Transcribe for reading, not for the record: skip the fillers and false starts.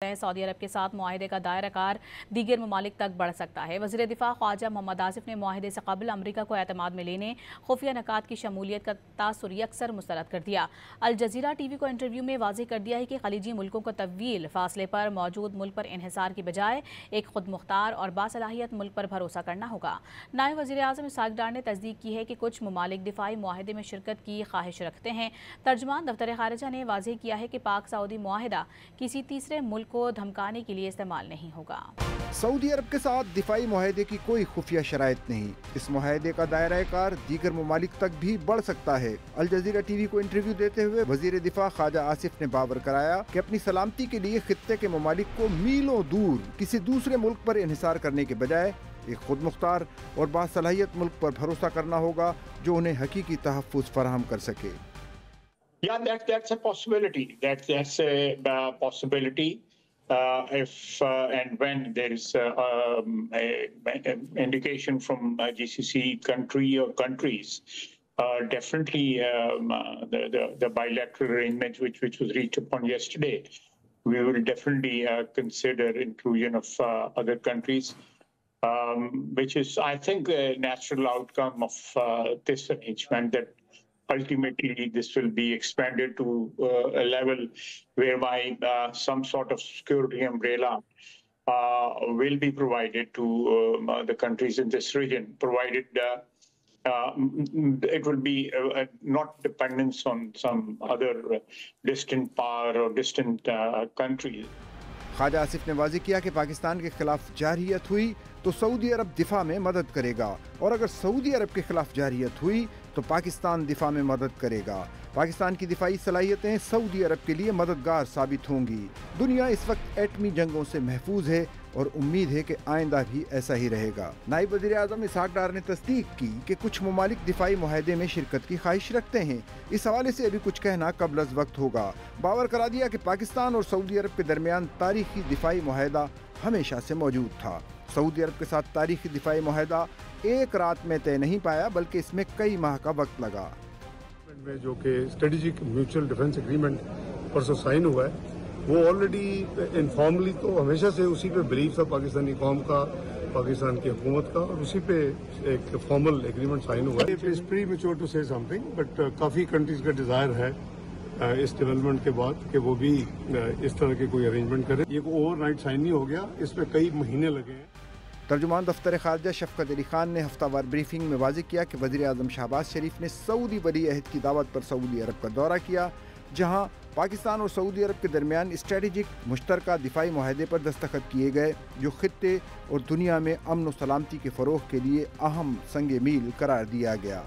سعودی عرب کے ساتھ معاہدے کا دائرہ کار دیگر ممالک تک بڑھ سکتا ہے۔ وزیر دفاع خواجہ محمد آصف نے معاہدے سے قبل امریکہ کو اعتماد میں لینے خفیہ نکات کی شمولیت کا تاثر یکسر مسترد کر دیا۔ الجزیرہ ٹی وی کو انٹرویو میں واضح کر دیا ہے کہ خلیجی ملکوں کو طویل فاصلے پر موجود ملک پر انحصار کی بجائے ایک خود مختار اور باصلاحیت ملک پر بھروسہ کرنا ہوگا۔ نائب وزیر اعظم اسحاق ڈار نے تصدیق کی ہے کہ کچھ ممالک دفاعی معاہدے میں شرکت کی خواہش رکھتے ہیں۔ ترجمان دفتر خارجہ نے واضح کیا ہے کہ پاک سعودی معاہدہ کسی تیسرے ملک کو دھمکانے کے لیے استعمال نہیں ہوگا۔ سعودی عرب کے ساتھ دفاعی معاہدے کی کوئی خفیہ شرائط نہیں۔ اس معاہدے کا دائرہ کار دیگر ممالک تک بھی بڑھ سکتا ہے۔ الجزیرہ ٹی وی کو انٹرویو دیتے ہوئے وزیر دفاع خواجہ آصف نے باور کرایا کہ اپنی سلامتی کے لیے خطے کے ممالک کو میلوں دور کسی دوسرے ملک پر انحصار کرنے کے بجائے ایک خود مختار اور باصلاحیت ملک پر بھروسہ کرنا ہوگا جو انہیں حقیقی تحفظ فراہم کر سکے۔ Yeah, that's a possibility. That's a possibility. If and when there is an indication from GCC country or countries, definitely the bilateral arrangement which was reached upon yesterday, we will definitely consider inclusion of other countries, which is, I think, a natural outcome of this arrangement, that ultimately this will be expanded to a level whereby some sort of security umbrella will be provided to the countries in this region, provided it will be not dependence on some other distant power or distant countries. خواجہ آصف نے واضح کیا کہ پاکستان کے خلاف جارحیت ہوئی تو سعودی عرب دفاع میں مدد کرے گا، اور اگر سعودی عرب کے خلاف جارحیت ہوئی تو پاکستان دفاع میں مدد کرے گا۔ پاکستان کی دفاعی صلاحیتیں سعودی عرب کے لیے مددگار ثابت ہوں گی۔ دنیا اس وقت ایٹمی جنگوں سے محفوظ ہے اور امید ہے کہ آئندہ بھی ایسا ہی رہے گا۔ نائب وزیر اعظم اسحاق ڈار نے تصدیق کی کہ کچھ ممالک دفاعی معاہدے میں شرکت کی خواہش رکھتے ہیں۔ اس حوالے سے ابھی کچھ کہنا قبل از وقت ہوگا۔ باور کرا دیا کہ پاکستان اور سعودی عرب کے درمیان تاریخی دفاعی معاہدہ ہمیشہ سے موجود تھا۔ سعودی عرب کے ساتھ تاریخی دفاعی معاہدہ ایک رات میں طے نہیں پایا، بلکہ اس میں کئی ماہ کا وقت لگا۔ جو کہ اسٹریٹجک میوچل ڈیفنس ایگریمنٹ پرسوں سائن ہوا ہے، وہ آلریڈی انفارملی تو ہمیشہ سے اسی پہ بلیف تھا پاکستانی قوم کا، پاکستان کی حکومت کا، اور اسی پہ ایک فارمل ایگریمنٹ سائن ہوا ہے۔ اٹس پری میچور ٹو سے some thing, but coffee countries کا ڈیزائر ہے اس ڈیولپمنٹ کے بعد کہ وہ بھی اس طرح کے کوئی ارینجمنٹ کریں۔ یہ اوور نائٹ سائن نہیں ہو گیا، اس میں کئی مہینے لگے ہیں۔ ترجمان دفتر خارجہ شفقت علی خان نے ہفتہ وار بریفنگ میں واضح کیا کہ وزیر اعظم شہباز شریف نے سعودی ولی عہد کی دعوت پر سعودی عرب کا دورہ کیا، جہاں پاکستان اور سعودی عرب کے درمیان اسٹریٹجک مشترکہ دفاعی معاہدے پر دستخط کیے گئے، جو خطے اور دنیا میں امن و سلامتی کے فروغ کے لیے اہم سنگ میل قرار دیا گیا۔